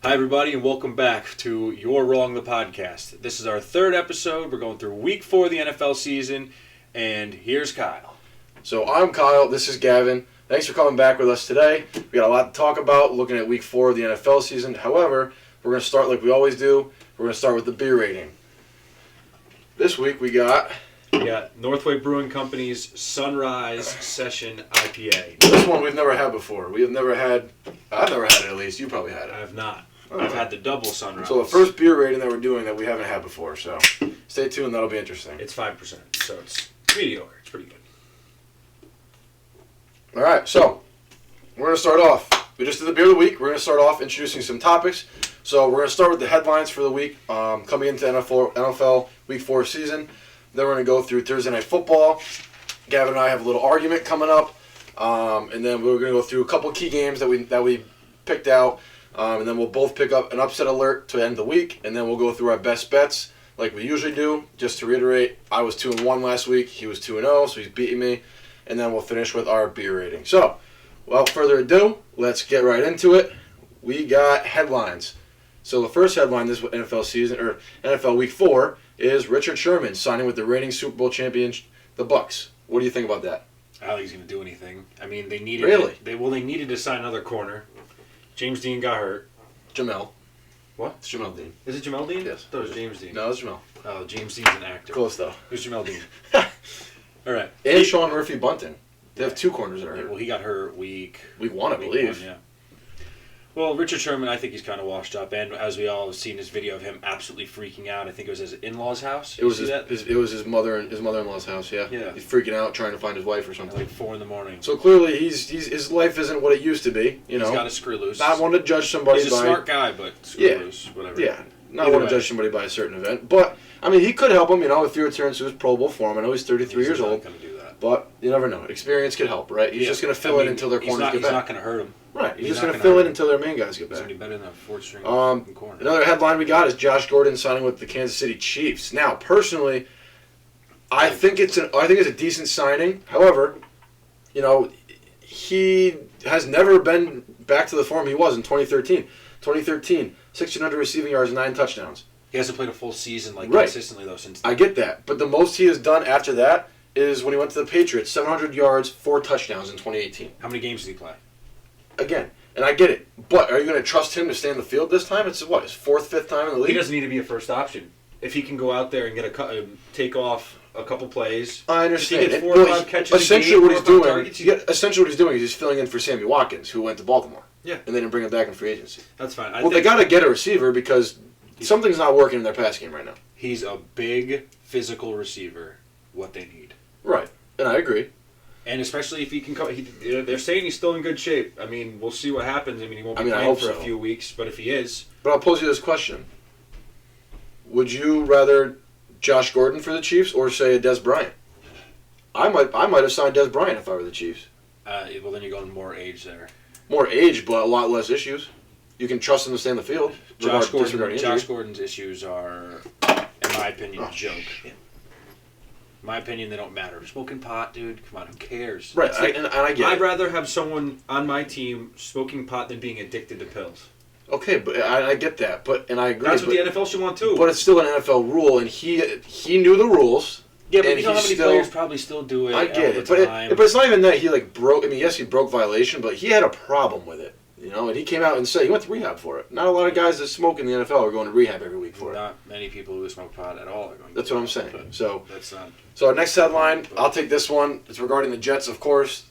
Hi, everybody, and welcome back to You're Wrong, the podcast. This is our third episode. We're going through week 4 of the NFL season, and here's Kyle. So I'm Kyle. This is Gavin. Thanks for coming back with us today. We got a lot to talk about looking at week 4 of the NFL season. However, we're going to start like we always do. We're going to start with the beer rating. This week we got Northway Brewing Company's Sunrise Session IPA. This one we've never had before. I've never had it at least. You probably had it. I have not. I've had the double Sunrise. So the first beer rating that we're doing that we haven't had before. So stay tuned. That'll be interesting. It's 5%, so it's mediocre. It's pretty good. All right, so we're going to start off. We just did the beer of the week. We're going to start off introducing some topics. So we're going to start with the headlines for the week coming into NFL Week 4 season. Then we're going to go through Thursday Night Football. Gavin and I have a little argument coming up. And then we're going to go through a couple key games that we picked out. And then we'll both pick up an upset alert to end the week. And then we'll go through our best bets like we usually do. Just to reiterate, I was 2-1 last week. He was 2-0, so he's beating me. And then we'll finish with our beer rating. So, without further ado, let's get right into it. We got headlines. So the first headline this NFL season, or NFL Week 4, is Richard Sherman signing with the reigning Super Bowl champion, the Bucs. What do you think about that? I don't think he's going to do anything. I mean, they needed they needed to sign another corner. James Dean got hurt. Jamel. What? It's Jamel Dean. Is it Jamel Dean? Yes. I thought it was James Dean. No, it's Jamel. Oh, James Dean's an actor. Close, though. Who's Jamel Dean? All right. And Sean Murphy-Bunting. They have two corners that are hurt. Well, he got hurt week 1, I believe. 1, yeah. Well, Richard Sherman, I think he's kind of washed up, and as we all have seen this video of him absolutely freaking out. I think it was his in-laws' house. It was his mother-in-law's house. Yeah. Yeah. He's freaking out trying to find his wife or something. Like 4 a.m. So clearly, his life isn't what it used to be. You know, he's got to screw loose. Not one to judge somebody. He's a smart guy, but screw loose, whatever. Yeah. Not want to judge somebody by a certain event, but I mean, he could help him. You know, if he returns to his Pro Bowl form. I know he's 33 years old. Going to do that. But you never know. Experience could help, right? He's just going to fill in until their corners get back. He's not going to hurt him. Right. He's just going to fill in until their main guys get back. He's going to be better than a fourth-string corner. Another headline we got is Josh Gordon signing with the Kansas City Chiefs. Now, personally, I think it's a decent signing. However, you know, he has never been back to the form he was in 2013. 1,600 receiving yards, 9 touchdowns. He hasn't played a full season consistently though since then. I get that, but the most he has done after that is when he went to the Patriots, 700 yards, 4 touchdowns in 2018. How many games did he play? Again, and I get it, but are you going to trust him to stay in the field this time? It's his 4th, 5th time in the league? He doesn't need to be a first option. If he can go out there and get take off a couple plays. I understand. If he gets 4 or 5 catches essentially a game, what he's doing is he's filling in for Sammy Watkins, who went to Baltimore. Yeah. And they didn't bring him back in free agency. That's fine. They got to get a receiver because something's not working in their pass game right now. He's a big physical receiver, what they need. Right. And I agree. And especially if he can come, they're saying he's still in good shape. I mean, we'll see what happens. I mean, he won't be playing for a few weeks, but if he is. But I'll pose you this question. Would you rather Josh Gordon for the Chiefs or say a Des Bryant? I might have signed Des Bryant if I were the Chiefs. Well, then you're going more age there. More age, but a lot less issues. You can trust him to stay in the field. Josh Gordon's issues are, in my opinion, a joke. Yeah. In my opinion, they don't matter. Smoking pot, dude, come on, who cares? Right, and I get it. I'd rather have someone on my team smoking pot than being addicted to pills. Okay, but I get that, and I agree. That's what the NFL should want too. But it's still an NFL rule, and he knew the rules. Yeah, but you know how many players probably still do it. I get it, but it's not even that he broke. I mean, yes, he broke violation, but he had a problem with it. You know, and he came out and said he went to rehab for it. Not a lot of guys that smoke in the NFL are going to rehab every week for it. Not many people who smoke pot at all are going to. That's what I'm saying. So that's not. So our next headline, I'll take this one. It's regarding the Jets, of course.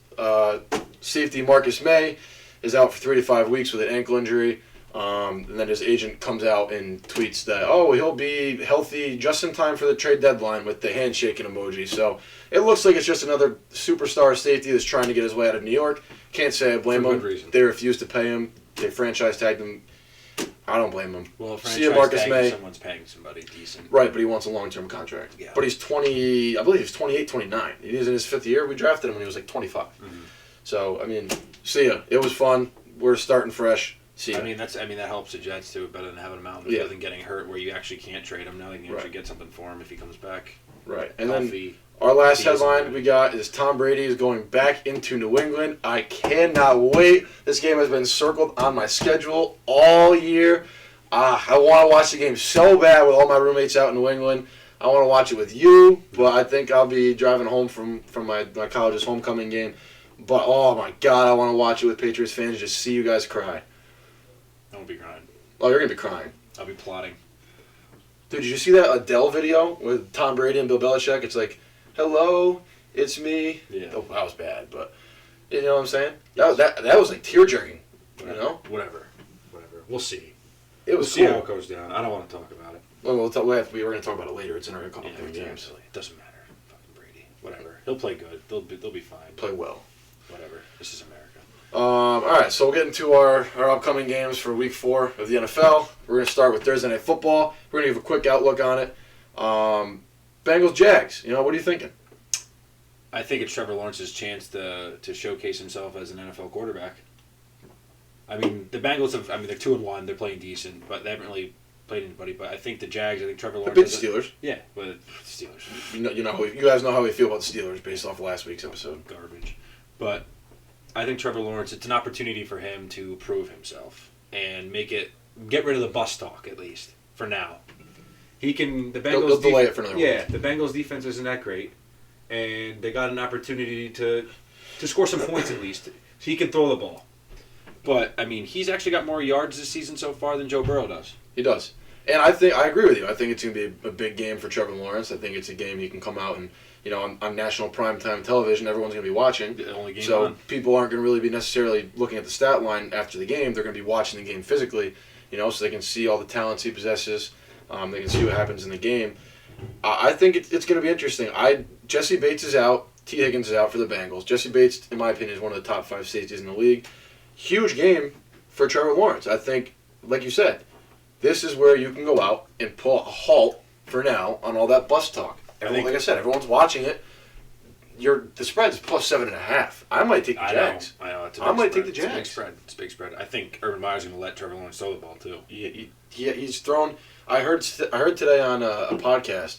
Safety Marcus Maye is out for 3 to 5 weeks with an ankle injury. And then his agent comes out and tweets that, he'll be healthy just in time for the trade deadline with the handshaking emoji. So it looks like it's just another superstar safety that's trying to get his way out of New York. Can't say I blame him. They refused to pay him. They franchise tagged him. I don't blame him. Well, franchise tag, someone's paying somebody decent. Right, but he wants a long-term contract. Yeah. But he's 20, I believe he's 28, 29. He's in his 5th year. We drafted him when he was like 25. Mm-hmm. So, I mean, see ya. It was fun. We're starting fresh. I mean that helps the Jets too, better than having him out in the field and getting hurt where you actually can't trade him. Now they can actually get something for him if he comes back. Right. And healthy. then our last He is headline alive. we got is Tom Brady is going back into New England. I cannot wait. This game has been circled on my schedule all year. I want to watch the game so bad with all my roommates out in New England. I want to watch it with you, but I think I'll be driving home from my college's homecoming game. But, oh, my God, I want to watch it with Patriots fans and just see you guys cry. I won't be crying. Oh, you're going to be crying. I'll be plotting. Dude, did you see that Adele video with Tom Brady and Bill Belichick? It's like, hello, it's me. Yeah. Oh, that was bad, but you know what I'm saying? That was like tear-jerking, you know? Whatever. We'll see. It We'll was see cool. how it goes down. I don't want to talk about it. Well, we're going to talk about it later. It's in a couple of Yeah, games. silly. It doesn't matter. Fucking Brady. Whatever. He'll play good. They'll be fine. Play well. Whatever. This is America. All right, so we'll get into our upcoming games for Week 4 of the NFL. We're going to start with Thursday Night Football. We're going to give a quick outlook on it. Bengals, Jags. You know, what are you thinking? I think it's Trevor Lawrence's chance to showcase himself as an NFL quarterback. I mean, the Bengals they're 2-1. They're playing decent, but they haven't really played anybody. But I think the Jags. I think Trevor Lawrence. The big Steelers. Yeah, but Steelers. You guys know how we feel about the Steelers based off last week's episode. Garbage. But I think Trevor Lawrence. It's an opportunity for him to prove himself and get rid of the bus talk at least for now. He can. The Bengals. They'll delay it for another week. Yeah, the Bengals defense isn't that great, and they got an opportunity to score some points at least. So he can throw the ball. But I mean, he's actually got more yards this season so far than Joe Burrow does. He does. And I agree with you. I think it's going to be a big game for Trevor Lawrence. I think it's a game he can come out and, you know, on national primetime television, everyone's going to be watching. The only game so on. people aren't going to really be necessarily looking at the stat line after the game. They're going to be watching the game physically, you know, so they can see all the talents he possesses. They can see what happens in the game. I think it's going to be interesting. Jesse Bates is out. T. Higgins is out for the Bengals. Jesse Bates, in my opinion, is one of the top 5 safeties in the league. Huge game for Trevor Lawrence. I think, like you said, this is where you can go out and pull a halt for now on all that bus talk. Like I said, everyone's watching it. The spread's plus 7.5. I might take the Jags. I know. I might take the Jags. It's a big spread. I think Urban Meyer's going to let Trevor Lawrence throw the ball too. He's thrown. I heard today on a podcast,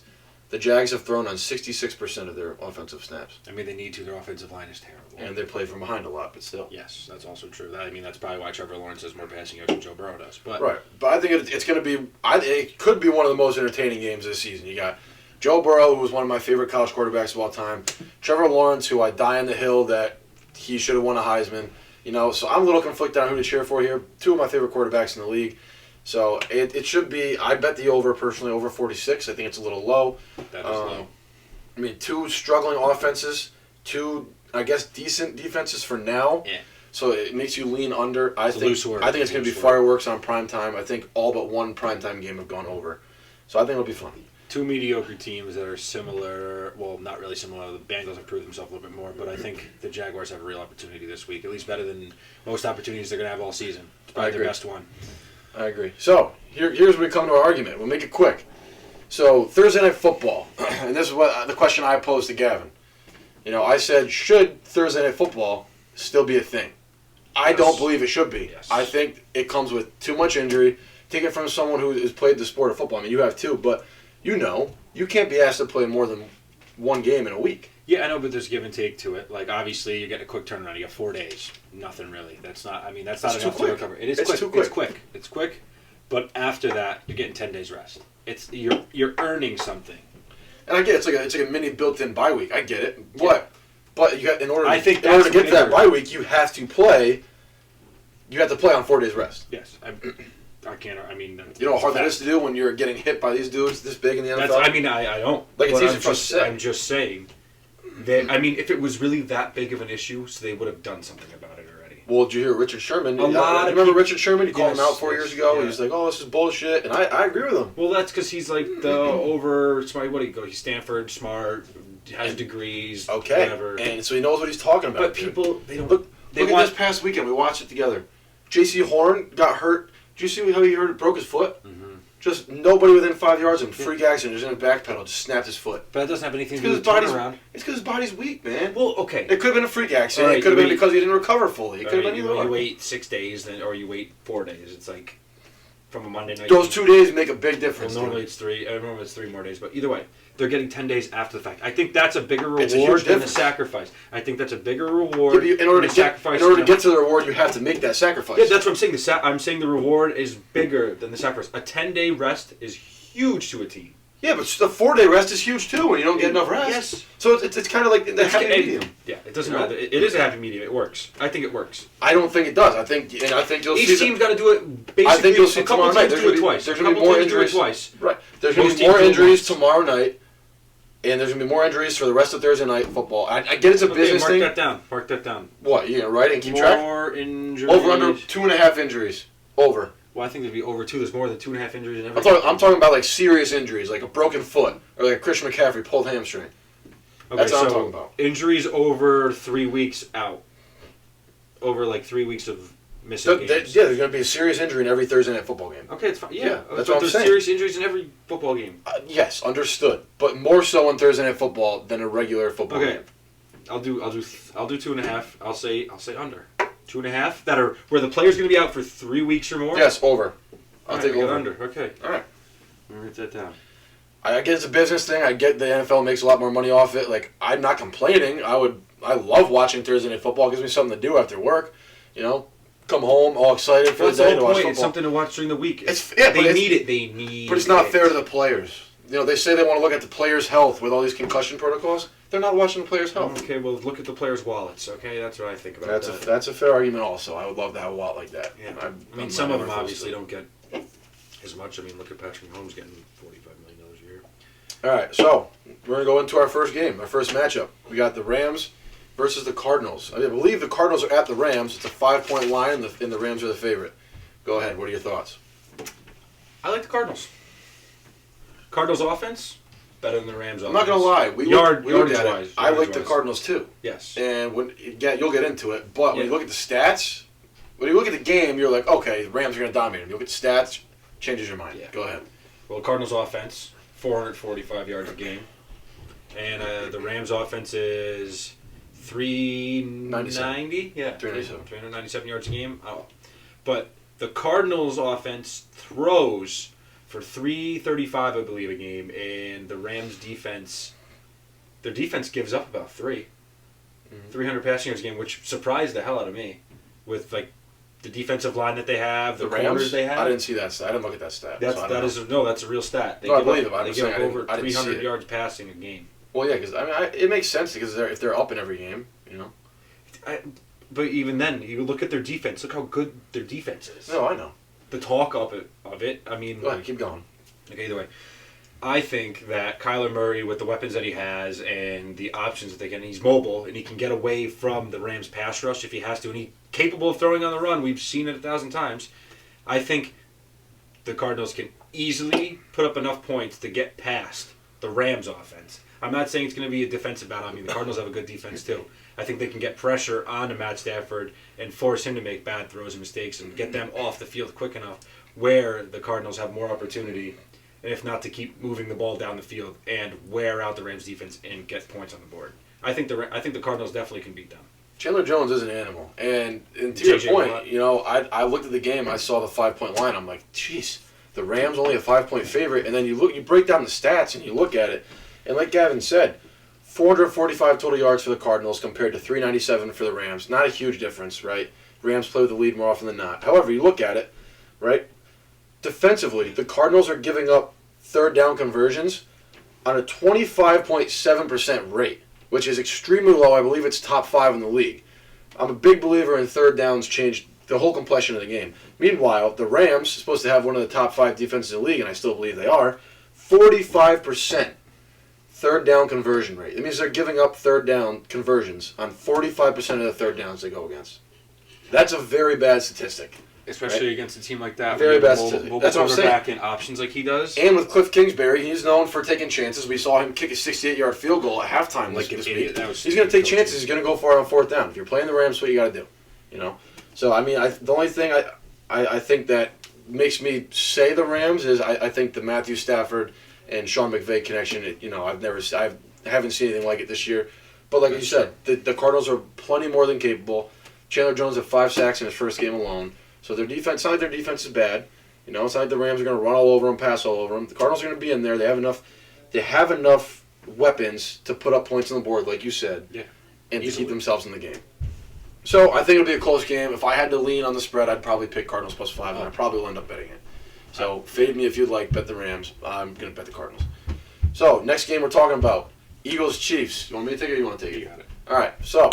the Jags have thrown on 66% of their offensive snaps. I mean, they need to. Their offensive line is terrible. And they play from behind a lot, but still. Yes, that's also true. That's probably why Trevor Lawrence has more passing yards than Joe Burrow does. But right, but I think it's going to be. It could be one of the most entertaining games this season. You got Joe Burrow, who was one of my favorite college quarterbacks of all time. Trevor Lawrence, who I die on the hill that he should have won a Heisman. You know, so I'm a little conflicted on who to cheer for here. 2 of my favorite quarterbacks in the league. So it should be. I bet the over personally over 46. I think it's a little low. That is low. I mean, 2 struggling offenses, 2 I guess decent defenses for now. Yeah. So it makes you lean under. I think it's going to be Loose word. fireworks on primetime. I think all but one primetime game have gone over. So I think it'll be fun. 2 mediocre teams that are similar. Well, not really similar. The Bengals have proved themselves a little bit more, but I think the Jaguars have a real opportunity this week. At least better than most opportunities they're going to have all season. It's probably their best one. I agree. So here's where we come to our argument. We'll make it quick. So Thursday Night Football, and this is what the question I posed to Gavin. You know, I said, should Thursday Night Football still be a thing? I don't believe it should be. Yes. I think it comes with too much injury. Take it from someone who has played the sport of football. I mean, you have too, but you can't be asked to play more than 1 game in a week. Yeah, I know, but there's give and take to it. Like, obviously, you're getting a quick turnaround. You got 4 days. Nothing really. That's not enough to recover. It is quick. It's quick. It's quick. But after that, you're getting 10 days rest. You're earning something. And I get it's like a mini built-in bye week. I get it. But you got in order to get to that bye week, you have to play. You have to play on 4 days rest. Yes, I can't. I mean, you know how hard that is to do when you're getting hit by these dudes this big in the NFL. I don't. Like it's easy for us to say. I'm just saying that. I mean, if it was really that big of an issue, so they would have done something about it already. Well, did you hear Richard Sherman? Remember Richard Sherman? He called him out 4 years ago. Yeah. He was like, "Oh, this is bullshit," and I agree with him. Well, that's because he's like the over smart. What do you go? He's Stanford, smart, has degrees. Okay, whatever. And so he knows what he's talking about. But people, they don't look. Look at this past weekend. We watched it together. J.C. Horn got hurt. Did you see how he broke his foot? Mm-hmm. Just nobody within 5 yards of him. Freak accident. Just in a back pedal. Just snapped his foot. But that doesn't have anything to do with turnaround. It's because his body's weak, man. Well, okay. It could have been a freak accident. It could have been because he didn't recover fully. It could have been either way. You wait 6 days, or you wait 4 days. It's like from a Monday night. Those 2 days make a big difference. Well, normally it's 3. Normally it's 3 more days, but either way, they're getting 10 days after the fact. I think that's a bigger reward than the sacrifice. I think that's a bigger reward. In order to get to the reward, you have to make that sacrifice. Yeah, that's what I'm saying. I'm saying the reward is bigger than the sacrifice. A 10-day rest is huge to a team. Yeah, but the 4-day rest is huge too when you don't get enough rest. Yes. So it's kind of like the happy medium. Yeah, it doesn't matter. It is a happy medium. It works. I think it works. I don't think it does. I think you'll see. Each team's got to do it basically. I think you'll see a couple tomorrow night. teams do it twice. There's going to be more injuries. Twice. Right. There's going to be more injuries tomorrow night, and there's going to be more injuries for the rest of Thursday night football. I get it's a business thing. Mark that down. What? You gonna write it and keep track? More injuries. Over under 2.5 injuries. Over. Well, I think there'd be over 2. There's more than 2.5 injuries in every. I'm talking about like serious injuries, like a broken foot or like Christian McCaffrey pulled hamstring. Okay, that's what I'm talking about. Injuries over 3 weeks out. Over like 3 weeks of missing games. Yeah, there's going to be a serious injury in every Thursday night football game. Okay, it's fine. Yeah, that's what I'm saying. There's serious injuries in every football game. Yes, understood. But more so on Thursday night football than a regular football game. I'll do 2.5. I'll say under. 2.5 that are where the player's going to be out for 3 weeks or more. Yes, over. I'll take over. Under. Okay. All right. Let me write that down. I get it's a business thing. I get the NFL makes a lot more money off it. Like, I'm not complaining. I love watching Thursday night football. It gives me something to do after work. You know, come home all excited for the day to watch football. It's something to watch during the week. They need it. But it's not fair to the players. You know, they say they want to look at the players' health with all these concussion proprotocols. They're not watching the players' health. Okay, well, look at the players' wallets. Okay, that's what I think about that. That's a fair argument. Also, I would love to have a wallet like that. Yeah. I mean, some of them obviously don't get as much. I mean, look at Patrick Mahomes getting $45 million a year. All right, so we're going to go into our first game, our first matchup. We got the Rams versus the Cardinals. I believe the Cardinals are at the Rams. It's a 5-point line, and the Rams are the favorite. Go ahead. What are your thoughts? I like the Cardinals. Cardinals offense, better than the Rams offense. I'm not going to lie. We looked at it. I like the Cardinals too. Yes. And you'll get into it, but when you look at the stats, when you look at the game, you're like, okay, the Rams are going to dominate them. You look at the stats, changes your mind. Yeah. Go ahead. Well, Cardinals offense, 445 yards a game. And the Rams offense is 390. Yeah, 397 yards a game. Oh. But the Cardinals offense throws for 335, I believe, a game, and the Rams defense, their defense gives up about 300 passing yards a game, which surprised the hell out of me, with like the defensive line that they have, the corners they have. I didn't see that stat. I didn't look at that stat. That's a real stat. I believe it. They give up over 300 yards passing a game. Well, yeah, because it makes sense because if they're up in every game, you know. But even then, you look at their defense. Look how good their defense is. No, I know. The talk of it. I mean, go ahead, keep going. Okay, either way, I think that Kyler Murray, with the weapons that he has and the options that they get, and he's mobile and he can get away from the Rams' pass rush if he has to, and he's capable of throwing on the run. We've seen it 1,000 times. I think the Cardinals can easily put up enough points to get past the Rams' offense. I'm not saying it's going to be a defensive battle. I mean, the Cardinals have a good defense too. I think they can get pressure onto Matt Stafford and force him to make bad throws and mistakes and get them off the field quick enough where the Cardinals have more opportunity, and if not, to keep moving the ball down the field and wear out the Rams defense and get points on the board. I think the Cardinals definitely can beat them. Chandler Jones is an animal, and to your point, you know, I looked at the game, I saw the 5-point line, I'm like, jeez, the Rams only a 5-point favorite, and then you break down the stats and you look at it, and like Gavin said, 445 total yards for the Cardinals compared to 397 for the Rams. Not a huge difference, right? Rams play with the lead more often than not. However, you look at it, right? Defensively, the Cardinals are giving up third down conversions on a 25.7% rate, which is extremely low. I believe it's top 5 in the league. I'm a big believer in third downs change the whole complexion of the game. Meanwhile, the Rams, supposed to have one of the top 5 defenses in the league, and I still believe they are, 45% third down conversion rate. It means they're giving up third down conversions on 45% of the third downs they go against. That's a very bad statistic. Especially against a team like that. Very bad statistic. That's what I'm saying. And options like he does. And with Cliff Kingsbury, he's known for taking chances. We saw him kick a 68-yard field goal at halftime this week. He's going to take chances. He's going to go for it on fourth down. If you're playing the Rams, what you got to do. You know. So I mean, the only thing I think that makes me say the Rams is I think the Matthew Stafford and Sean McVay connection. You know, I haven't seen anything like it this year. But like you said, the Cardinals are plenty more than capable. Chandler Jones had 5 sacks in his first game alone. So their defense, not like their defense is bad. You know, it's not like the Rams are going to run all over them, pass all over them. The Cardinals are going to be in there. They have enough weapons to put up points on the board, like you said, and to keep themselves in the game. So I think it'll be a close game. If I had to lean on the spread, I'd probably pick Cardinals +5, and I probably will end up betting it. So fade me if you'd like. Bet the Rams. I'm going to bet the Cardinals. So next game we're talking about, Eagles-Chiefs. You want me to take it or you want to take it? You got it. All right, so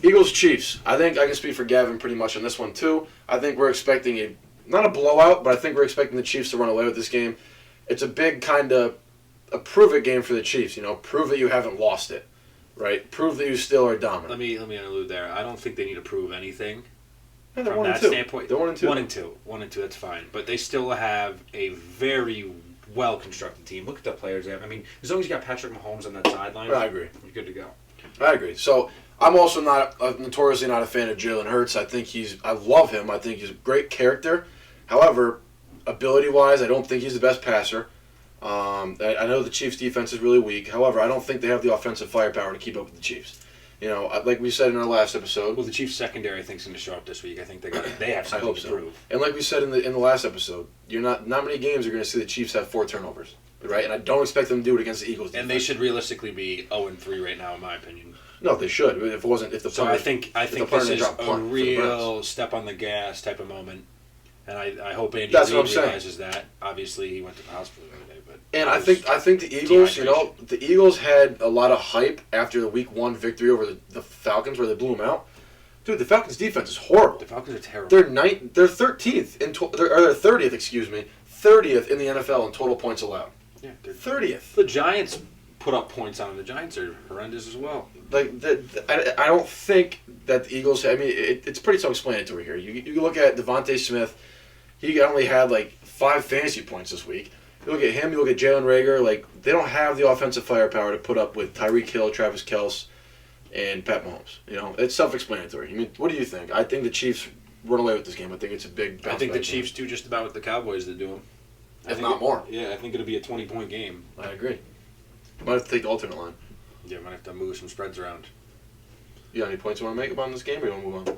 Eagles-Chiefs. I think I can speak for Gavin pretty much on this one, too. I think we're expecting not a blowout, but I think we're expecting the Chiefs to run away with this game. It's a big kind of a prove-it game for the Chiefs. You know, prove that you haven't lost it, right? Prove that you still are dominant. Let me allude there. I don't think they need to prove anything. Yeah, they're from that standpoint. They're 1-2. 1-2, that's fine. But they still have a very well-constructed team. Look at the players they have. I mean, as long as you got Patrick Mahomes on that sideline, I agree. You're good to go. I agree. So I'm also notoriously not a fan of Jalen Hurts. I love him. I think he's a great character. However, ability-wise, I don't think he's the best passer. I know the Chiefs' defense is really weak. However, I don't think they have the offensive firepower to keep up with the Chiefs. You know, like we said in our last episode. Well, the Chiefs' secondary, I think, is going to show up this week. I think they have something to prove. And like we said in the last episode, not many games you're going to see the Chiefs have 4 turnovers, right? And I don't expect them to do it against the Eagles. And they should realistically be 0-3 right now, in my opinion. No, they should. If I think this is a real step on the gas type of moment, and I hope Andy realizes that. Obviously, he went to the hospital the other day, but I think the Eagles, the Eagles had a lot of hype after the Week 1 victory over the Falcons, where they blew them out. Dude, the Falcons' defense is horrible. The Falcons are terrible. They're 13th they're 30th, excuse me, 30th in the NFL in total points allowed. Yeah, they're 30th. The Giants put up points on them. The Giants are horrendous as well. Like I don't think that the Eagles. I mean, it's pretty self-explanatory here. You look at Devontae Smith. He only had like 5 fantasy points this week. You look at him. You look at Jalen Reagor. Like they don't have the offensive firepower to put up with Tyreek Hill, Travis Kelce, and Pat Mahomes. You know, it's self-explanatory. I mean, what do you think? I think the Chiefs run away with this game. I think it's a big. I think the Chiefs do just about what the Cowboys did to them. If not more. Yeah, I think it'll be a 20-point game. I agree. Might have to take the alternate line. Yeah, might have to move some spreads around. You got any points you want to make about this game, or you want to move on?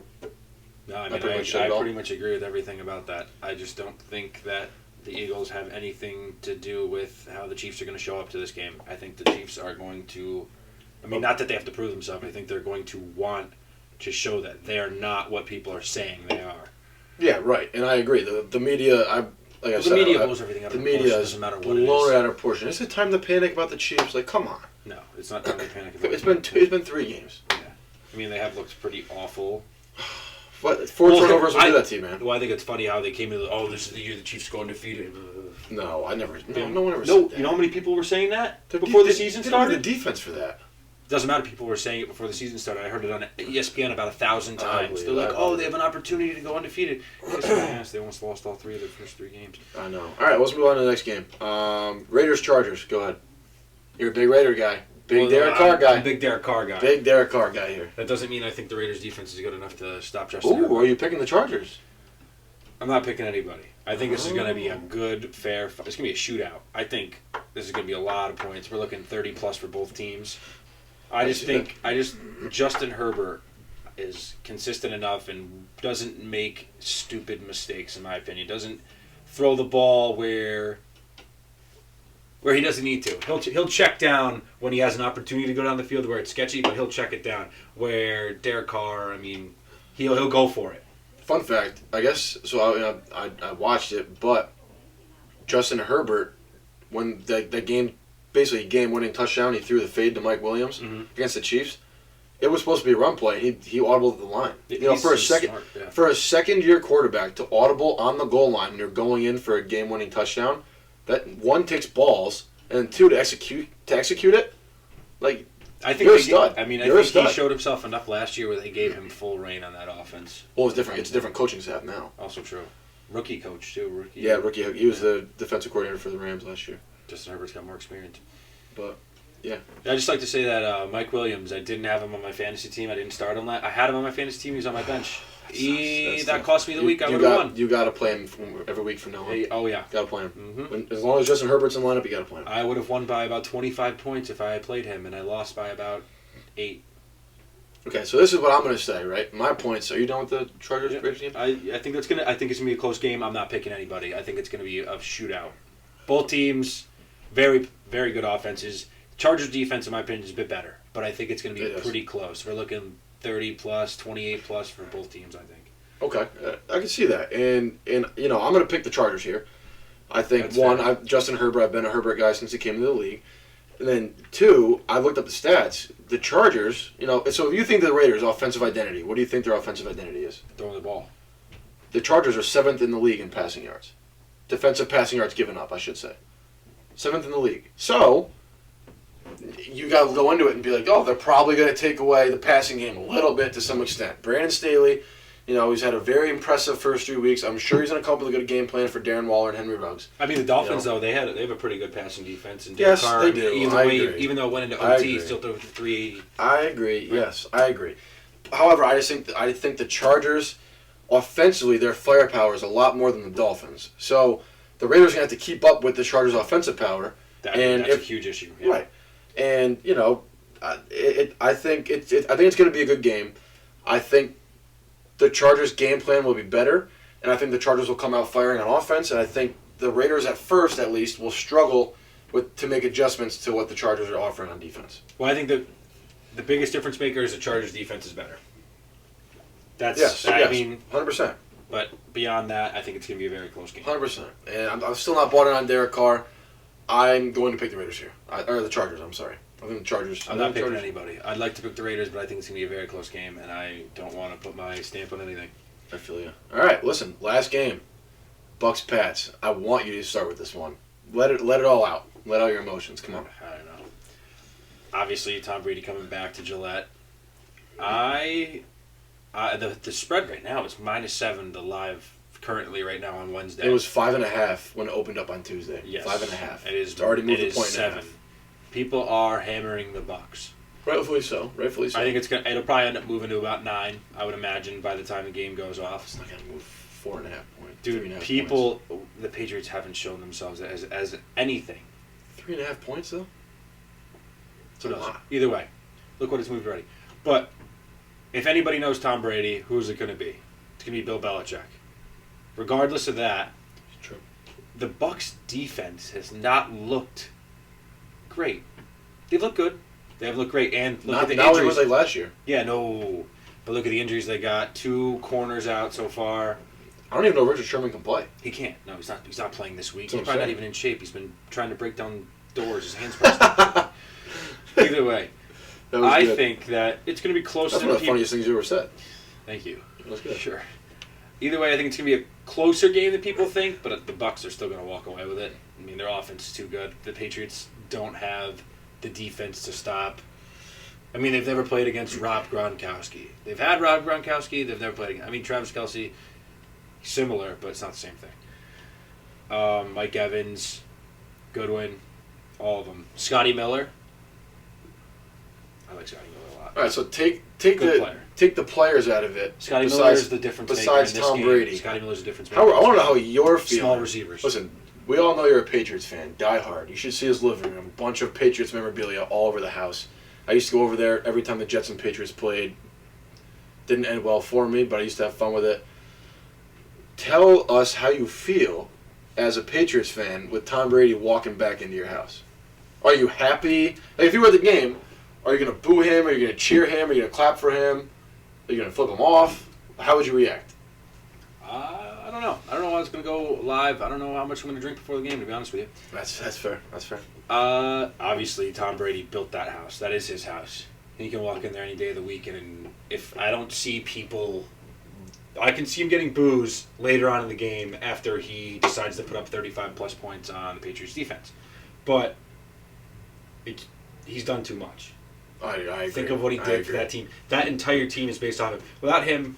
No, I pretty much agree with everything about that. I just don't think that the Eagles have anything to do with how the Chiefs are going to show up to this game. I think the Chiefs are going to... I mean, not that they have to prove themselves. I think they're going to want to show that they are not what people are saying they are. Yeah, right. And I agree. The media... The media blows everything out of proportion. Doesn't matter what it is. Blown it out of proportion. Is it time to panic about the Chiefs? Like, come on. No, it's not time to panic. It's been 3 games. Yeah, I mean they have looked pretty awful. But 4 turnovers will do that to you, man. Well, I think it's funny how they came in. This is the year the Chiefs go undefeated. No, I never. No one ever said that. You know how many people were saying that before the season started? They don't have the defense for that. Doesn't matter. People were saying it before the season started. I heard it on ESPN about 1,000 times. They're like, they have an opportunity to go undefeated. They almost lost all 3 of their first 3 games. I know. All right, let's move on to the next game. Raiders-Chargers. Go ahead. You're a big Raider guy. Derek Carr guy. Big Derek Carr guy. Big Derek Carr guy here. That doesn't mean I think the Raiders' defense is good enough to stop Justin Herbert. Are you picking the Chargers? I'm not picking anybody. I think this is going to be a good, fair... It's going to be a shootout. I think this is going to be a lot of points. We're looking 30-plus for both teams. Justin Herbert is consistent enough and doesn't make stupid mistakes, in my opinion. Doesn't throw the ball where he doesn't need to. He'll check down when he has an opportunity to go down the field where it's sketchy, but he'll check it down. Where Derek Carr, I mean, he'll go for it. Fun fact, I guess. So I watched it, but Justin Herbert, when the game. Basically, game-winning touchdown. He threw the fade to Mike Williams against the Chiefs. It was supposed to be a run play. He audibled at the line. For a second-year quarterback to audible on the goal line when you're going in for a game-winning touchdown, that 1 takes balls and 2 to execute it. Like I think you're a stud. I think he showed himself enough last year where they gave him full reign on that offense. Well, it's different. It's a different coaching staff now. Also true. Rookie coach too. Rookie. He was the defensive coordinator for the Rams last year. Justin Herbert's got more experience. But, yeah. I'd just like to say that Mike Williams, I didn't have him on my fantasy team. I didn't start him. I had him on my fantasy team. He was on my bench. That cost me the week. I would have won. You got to play him every week from now on. Oh, yeah. Got to play him. As long as Justin Herbert's in the lineup, you got to play him. I would have won by about 25 points if I had played him, and I lost by about 8. Okay, so this is what I'm going to say, right? My points. Are you done with the Chargers Raiders game? I think it's gonna be a close game. I'm not picking anybody. I think it's gonna be a shootout. Both teams, very very good offenses. Chargers defense, in my opinion, is a bit better, but I think it's gonna be pretty close. We're looking 30 plus, 28 plus for both teams. I think. Okay, I can see that, and I'm going to pick the Chargers here. I think Justin Herbert. I've been a Herbert guy since he came into the league. And then 2, I looked up the stats. The Chargers, so if you think the Raiders' offensive identity, what do you think their offensive identity is? Throwing the ball. The Chargers are 7th in the league in passing yards. Defensive passing yards given up, I should say. 7th in the league. So, you got to go into it and be like, oh, they're probably going to take away the passing game a little bit to some extent. Brandon Staley, he's had a very impressive first 3 weeks. I'm sure he's going to come up with a good game plan for Darren Waller and Henry Ruggs. I mean, the Dolphins, though, they have a pretty good passing defense. And yes, Carr, they do. Even though it went into OT, he still threw for 380. I agree. Right? Yes, I agree. However, I think the Chargers, offensively, their firepower is a lot more than the Dolphins. So the Raiders are going to have to keep up with the Chargers' offensive power. That's a huge issue. Yeah. Right. And, I think it's going to be a good game. I think the Chargers' game plan will be better, and I think the Chargers will come out firing on offense, and I think the Raiders, at first at least, will struggle to make adjustments to what the Chargers are offering on defense. Well, I think the biggest difference maker is the Chargers' defense is better. I mean, 100%. But beyond that, I think it's going to be a very close game. 100%. And I'm still not bought in on Derek Carr. I'm going to pick the Raiders here. Or the Chargers, I'm sorry. I think the Chargers. I'm not picking anybody. I'd like to pick the Raiders, but I think it's going to be a very close game, and I don't want to put my stamp on anything. I feel you. All right, listen. Last game. Bucs Pats. I want you to start with this one. Let it all out. Let out your emotions. Come on. I don't know. Obviously, Tom Brady coming back to Gillette. The spread right now is -7. The live currently right now on Wednesday. It was 5.5 when it opened up on Tuesday. Yes, 5.5. It's already moved to 7. People are hammering the Bucs. Rightfully so. I think it'll probably end up moving to about 9. I would imagine by the time the game goes off. It's not gonna move 4.5 points. Dude, the Patriots haven't shown themselves as anything. 3.5 points though. It's a lot. Either way, look what it's moved already. But if anybody knows Tom Brady, who's it going to be? It's going to be Bill Belichick. Regardless of that, it's true. The Bucs defense has not looked great. They look good. They have looked great, and look at the injuries. Not like last year. Yeah, no. But look at the injuries they got. 2 corners out so far. I don't even know if Richard Sherman can play. He can't. No, he's not playing this week. He's probably not even in shape. He's been trying to break down doors. His hands pressed. Either way, I think that it's going to be close. That's one of the funniest things you ever said. Thank you. That's good. Sure. Either way, I think it's going to be a closer game than people think, but the Bucs are still going to walk away with it. I mean, their offense is too good. The Patriots don't have the defense to stop. I mean, they've never played against Rob Gronkowski. They've had Rob Gronkowski. They've never played against... I mean, Travis Kelce, similar, but it's not the same thing. Mike Evans, Goodwin, all of them. Scotty Miller. I like Scotty Miller a lot. All right, so take the players out of it. Scotty Miller is the difference maker in this Tom game. Brady. Scotty Miller's the difference maker. I want to know how you're feeling. Small receivers. Listen, we all know you're a Patriots fan, die hard. You should see his living room. A bunch of Patriots memorabilia all over the house. I used to go over there every time the Jets and Patriots played. Didn't end well for me, but I used to have fun with it. Tell us how you feel as a Patriots fan with Tom Brady walking back into your house. Are you happy? Like, if you were at the game, are you going to boo him? Are you going to cheer him? Are you going to clap for him? Are you going to flip him off? How would you react? I don't know. I don't know how it's going to go live. I don't know how much I'm going to drink before the game, to be honest with you. That's fair. That's fair. Obviously, Tom Brady built that house. That is his house. He can walk in there any day of the week, and if I don't see people... I can see him getting boos later on in the game after he decides to put up 35-plus points on the Patriots' defense. But he's done too much. I agree. Think of what he did for that team. That entire team is based off of... Without him,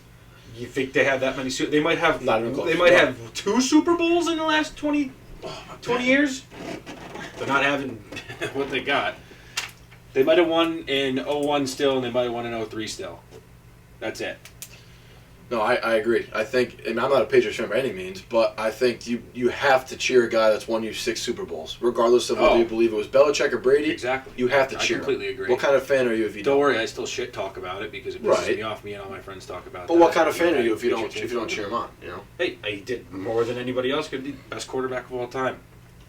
you think they have that many... They might have... They might have 2 Super Bowls in the last 20 years. They're not having what they got. They might have won in 01 still, and they might have won in 03 still. That's it. No, I agree. I think, and I'm not a Patriots fan by any means, but I think you have to cheer a guy that's won you 6 Super Bowls, regardless of whether you believe it was Belichick or Brady. Exactly. You have to cheer. I completely agree. What kind of fan are you if you don't? Don't worry, I still shit talk about it because it pisses me off. Me and all my friends talk about it. But what kind of fan are you if you don't cheer him on? You know. Hey, he did more than anybody else could. Best quarterback of all time.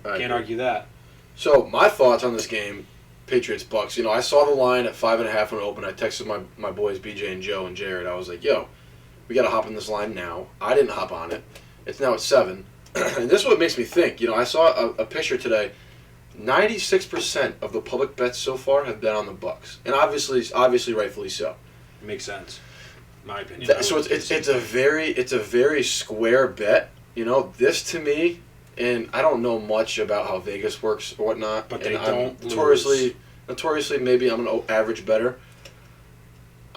Can't argue that. So my thoughts on this game, Patriots Bucs. You know, I saw the line at 5.5 when it opened. I texted my boys BJ and Joe and Jared. I was like, yo, we got to hop in this line now. I didn't hop on it. It's now at 7. And this is what makes me think. You know, I saw a picture today. 96% of the public bets so far have been on the Bucs, and obviously rightfully so. It makes sense, in my opinion. So it's a very square bet. You know, this to me, and I don't know much about how Vegas works or whatnot. But they don't notoriously, maybe I'm an average bettor.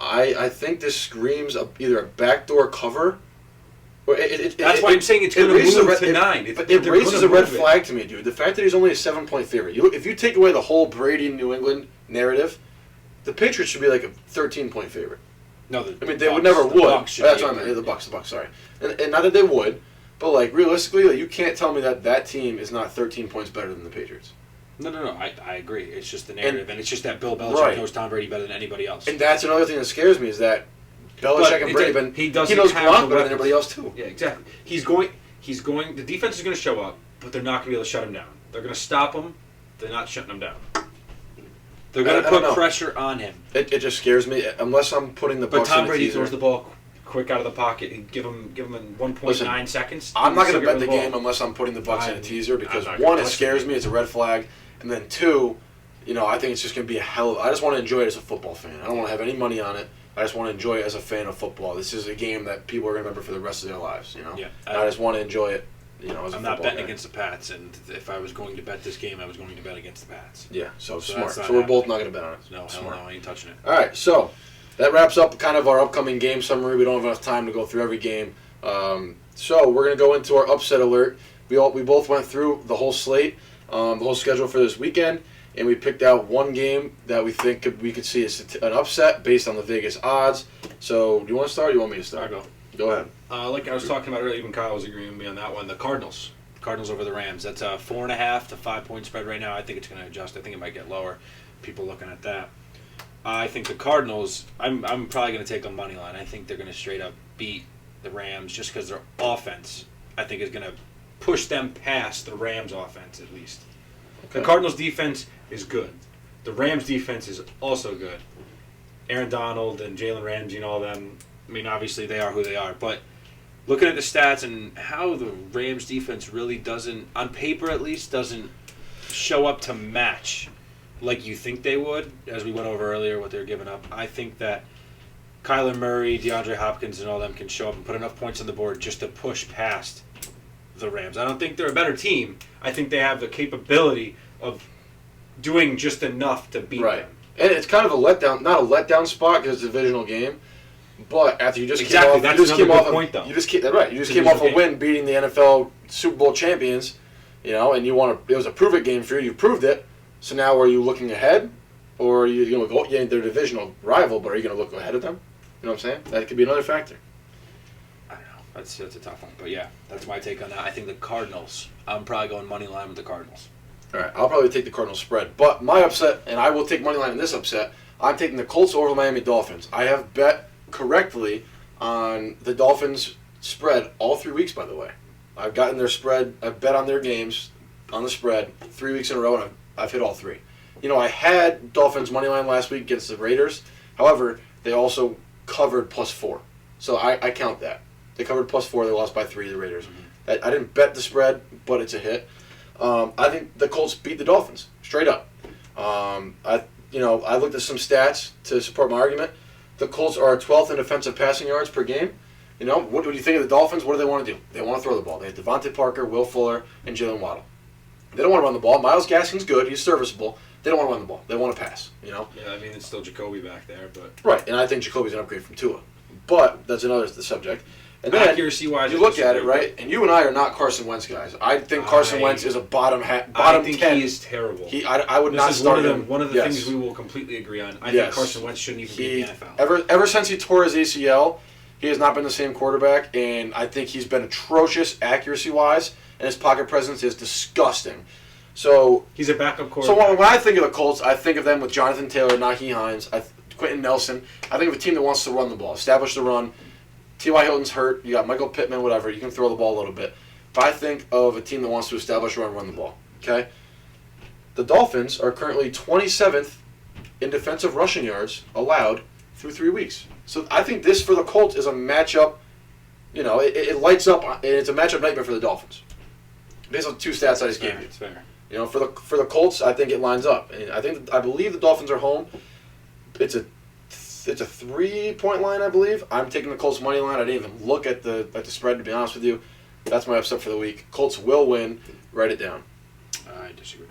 I think this screams either a backdoor cover. Or that's why I'm saying it's going to move to 9. It raises a red flag to me, dude. The fact that he's only a 7-point favorite. If you take away the whole Brady New England narrative, the Patriots should be like a 13-point favorite. No, they would never would. That's what I meant. The Bucs, sorry. And not that they would, but like realistically, like, you can't tell me that team is not 13 points better than the Patriots. No. I agree. It's just the narrative, and it's just that Bill Belichick knows Tom Brady better than anybody else. And that's another thing that scares me is that Belichick and Brady, he knows Gronk better than everybody else too. Yeah, exactly. He's going. The defense is going to show up, but they're not going to be able to shut him down. They're going to stop him. They're not shutting him down. They're going to put pressure on him. It just scares me unless I'm putting the Bucs in a teaser. But Tom Brady throws the ball quick out of the pocket and give him in 1.9 seconds. I'm not going to bet the game unless I'm putting the Bucs in a teaser because one, it scares me. It's a red flag, and then two, you know, I think it's just going to be a hell of. I just want to enjoy it as a football fan. I don't want to have any money on it. I just want to enjoy it as a fan of football. This is a game that people are going to remember for the rest of their lives. You know. Yeah. I just want to enjoy it. You know, as a I'm not betting against the Pats, and if I was going to bet this game, I was going to bet against the Pats. Yeah, so smart. So we're both not going to bet on it. No, hell no, I ain't touching it. All right, so that wraps up kind of our upcoming game summary. We don't have enough time to go through every game, so we're going to go into our upset alert. We both went through the whole slate, the whole schedule for this weekend, and we picked out one game that we think we could see as an upset based on the Vegas odds. So, do you want to start or do you want me to start? Go ahead. Like I was talking about earlier, even Kyle was agreeing with me on that one. The Cardinals over the Rams. That's a 4.5 to 5 point spread right now. I think it's going to adjust. I think it might get lower. People looking at that. I think the Cardinals. I'm probably going to take a money line. I think they're going to straight up beat the Rams just because their offense, I think, is going to push them past the Rams' offense at least. Okay. The Cardinals' defense is good. The Rams' defense is also good. Aaron Donald and Jalen Ramsey and all them. I mean, obviously they are who they are, but looking at the stats and how the Rams defense really doesn't, on paper at least, doesn't show up to match like you think they would, as we went over earlier, what they're giving up. I think that Kyler Murray, DeAndre Hopkins, and all them can show up and put enough points on the board just to push past the Rams. I don't think they're a better team. I think they have the capability of doing just enough to beat them. And it's kind of a letdown, not a letdown spot because it's a divisional game. But after you just came off a win beating the NFL Super Bowl champions, you know, and it was a prove it game for you. You proved it. So now are you looking ahead, or are you going to go? Yeah, they're a divisional rival, but are you going to look ahead of them? You know what I'm saying? That could be another factor. I don't know. That's a tough one, but yeah, that's my take on that. I think the Cardinals. I'm probably going money line with the Cardinals. All right, I'll probably take the Cardinals spread, but my upset, and I will take money line in this upset. I'm taking the Colts over the Miami Dolphins. I have bet correctly on the Dolphins spread all 3 weeks, by the way. I've gotten their spread. I've bet on their games on the spread 3 weeks in a row, and I've hit all 3. You know, I had Dolphins money line last week against the Raiders. However, they also covered +4. So I count that. They covered +4. They lost by 3, the Raiders. Mm-hmm. I didn't bet the spread, but it's a hit. I think the Colts beat the Dolphins, straight up. I looked at some stats to support my argument. The Colts are 12th in defensive passing yards per game. You know, what do you think of the Dolphins? What do they want to do? They want to throw the ball. They have Devontae Parker, Will Fuller, and Jalen Waddle. They don't want to run the ball. Myles Gaskin's good. He's serviceable. They don't want to run the ball. They want to pass, you know? Yeah, I mean, it's still Jacoby back there, but... Right, and I think Jacoby's an upgrade from Tua. But that's another subject. And then accuracy-wise, you look at it, right, and you and I are not Carson Wentz guys. I think Carson Wentz is a bottom 10. I think he is terrible. I would not start him. One of the things we will completely agree on. I think Carson Wentz shouldn't even be in the NFL. Ever since he tore his ACL, He has not been the same quarterback, and I think he's been atrocious accuracy-wise, and his pocket presence is disgusting. So he's a backup quarterback. So when I think of the Colts, I think of them with Jonathan Taylor, Naheem Hines, Quentin Nelson. I think of a team that wants to run the ball, establish the run. T.Y. Hilton's hurt. You got Michael Pittman, whatever. You can throw the ball a little bit. But I think of a team that wants to establish a run the ball. Okay? The Dolphins are currently 27th in defensive rushing yards allowed through 3 weeks. So I think this for the Colts is a matchup. You know, it lights up, and it's a matchup nightmare for the Dolphins. Based on 2 stats I just gave you. It's fair. You know, for the Colts, I think it lines up. And I believe the Dolphins are home. It's a 3-point line, I believe. I'm taking the Colts money line. I didn't even look at the spread, to be honest with you. That's my upset for the week. Colts will win. Write it down. I disagree.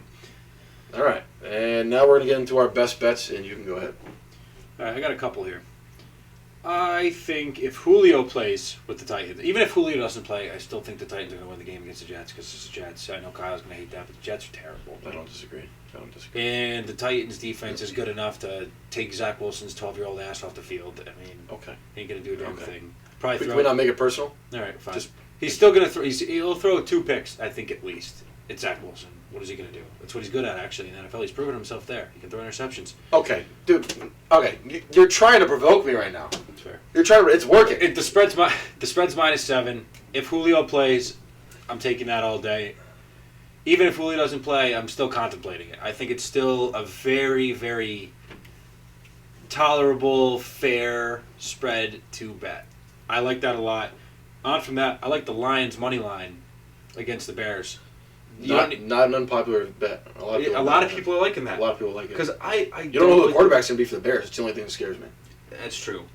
All right, and now we're going to get into our best bets, and you can go ahead. All right, I got a couple here. I think if Julio plays with the Titans, even if Julio doesn't play, I still think the Titans are going to win the game against the Jets because it's the Jets. I know Kyle's going to hate that, but the Jets are terrible. I don't disagree. And the Titans' defense is good enough to take Zach Wilson's 12-year-old ass off the field. I mean, okay, ain't going to do a damn thing. Can we not make it personal? All right, fine. He's still going to throw. He'll throw 2 picks, I think, at least. It's Zach Wilson. What is he going to do? That's what he's good at, actually, in the NFL. He's proven himself there. He can throw interceptions. Okay, dude. Okay, you're trying to provoke me right now. That's fair. You're trying to. It's working. The spread's -7. If Julio plays, I'm taking that all day. Even if Julio doesn't play, I'm still contemplating it. I think it's still a very, very tolerable, fair spread to bet. I like that a lot. On from that, I like the Lions money line against the Bears. Not an unpopular bet. A lot of people are liking that. A lot of people like it. Because you don't know who the quarterback's going to be for the Bears. It's the only thing that scares me. That's true.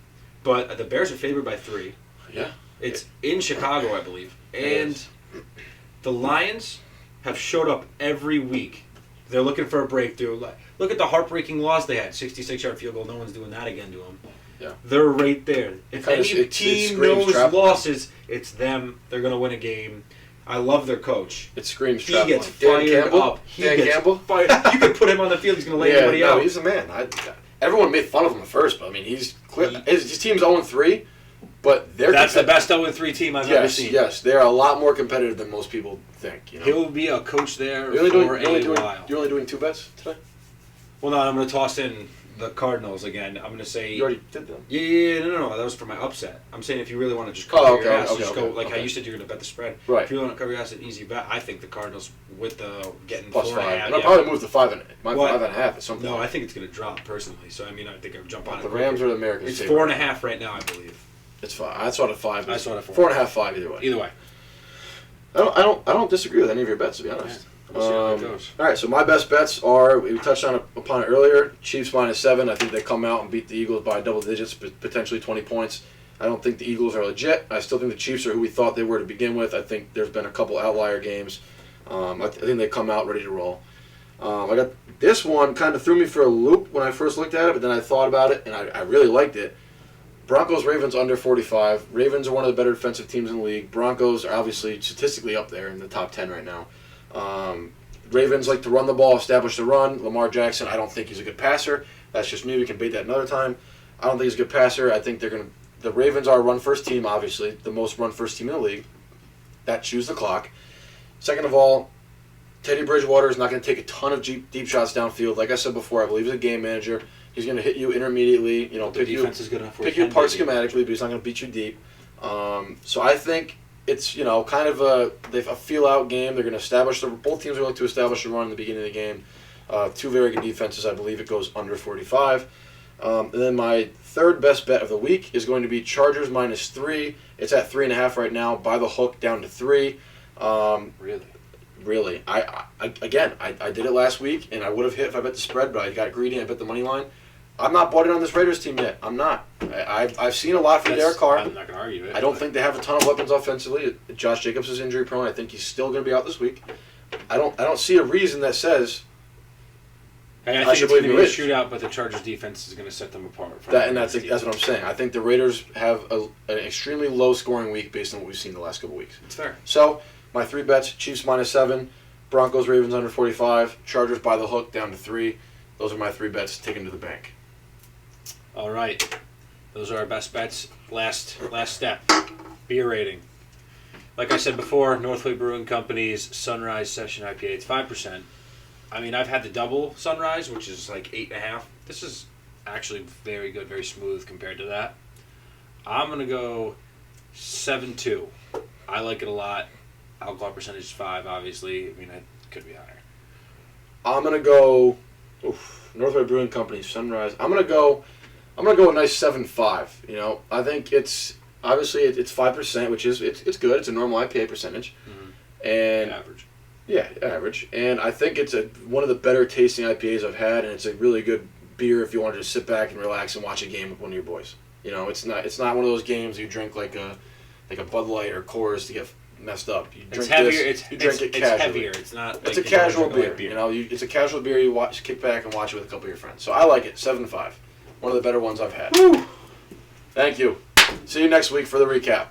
But the Bears are favored by 3. Yeah. It's in Chicago, I believe. And the Lions have showed up every week. They're looking for a breakthrough. Look at the heartbreaking loss they had. 66-yard field goal. No one's doing that again to them. Yeah. They're right there. If any team knows losses, it's them. They're going to win a game. I love their coach. It screams He gets fired up. Dan Campbell? Fired. You could put him on the field. He's going to lay everybody out. He's a man. Everyone made fun of him at first, but I mean, his team's 0-3, but that's the best 0-3 team I've ever seen. Yes, they're a lot more competitive than most people think. You know? He'll be a coach there for a while. You're only doing 2 bets today? Well, no, I'm going to toss in the Cardinals again. I'm going to say... You already did them? Yeah, no. That was for my upset. I'm saying if you really want to just cover your ass, how you said you're going to bet the spread. Right. If you really want to cover your ass, an easy bet. I think the Cardinals with the getting +5. 4.5. And I'll probably move to 5.5 at some point. No, I think it's going to drop personally. So, I mean, I think I'll jump on it. The Rams are the Americans. It's 4.5 right now, I believe. It's 5. I saw it at 5. I saw it at 4. 4.5, 5 either way. Either way. I don't disagree with any of your bets, to be honest. Yeah. We'll see how it goes. All right, so my best bets are, we touched upon it earlier, Chiefs -7. I think they come out and beat the Eagles by double digits, potentially 20 points. I don't think the Eagles are legit. I still think the Chiefs are who we thought they were to begin with. I think there's been a couple outlier games. I think they come out ready to roll. I got this one kind of threw me for a loop when I first looked at it, but then I thought about it, and I really liked it. Broncos-Ravens under 45. Ravens are one of the better defensive teams in the league. Broncos are obviously statistically up there in the top 10 right now. Ravens like to run the ball, establish the run. Lamar Jackson, I don't think he's a good passer. That's just me. We can debate that another time. I don't think he's a good passer. I think the Ravens are a run-first team, obviously, the most run-first team in the league. That chews the clock. Second of all, Teddy Bridgewater is not going to take a ton of deep shots downfield. Like I said before, I believe he's a game manager. He's going to hit you intermediately. Pick you apart schematically, but he's not going to beat you deep. So I think it's kind of a feel-out game. They're going to establish both teams are going to establish a run in the beginning of the game. 2 very good defenses. I believe it goes under 45. And then my third best bet of the week is going to be Chargers -3. It's at 3.5 right now. By the hook down to 3. Really. I did it last week, and I would have hit if I bet the spread, but I got greedy and I bet the money line. I'm not bought in on this Raiders team yet. I'm not. I've seen a lot from Derek Carr. I'm not going to argue it. I don't think they have a ton of weapons offensively. Josh Jacobs is injury prone. I think he's still going to be out this week. I don't see a reason that says I think it's going to be a shootout, but the Chargers defense is going to set them apart. That's what I'm saying. I think the Raiders have an extremely low scoring week based on what we've seen the last couple weeks. It's fair. So my 3 bets: Chiefs -7, Broncos Ravens under 45, Chargers by the hook down to 3. Those are my 3 bets. Take them to the bank. All right. Those are our best bets. Last step, beer rating. Like I said before, Northway Brewing Company's Sunrise Session IPA. It's 5%. I mean, I've had the double Sunrise, which is like 8.5. This is actually very good, very smooth compared to that. I'm gonna go 7.2. I like it a lot. Alcohol percentage is 5, obviously. I mean, it could be higher. I'm gonna go Northway Brewing Company Sunrise. I'm gonna go a nice 7.5. You know, I think it's obviously it's 5%, which is it's good. It's a normal IPA percentage, and average. Yeah, average. And I think it's one of the better tasting IPAs I've had, and it's a really good beer if you want to just sit back and relax and watch a game with one of your boys. You know, it's not one of those games you drink like a Bud Light or Coors to get messed up. You drink you drink it casually. It's heavier. It's not. It's a casual beer. You know, it's a casual beer. You kick back and watch it with a couple of your friends. So I like it. 7.5. One of the better ones I've had. Woo! Thank you. See you next week for the recap.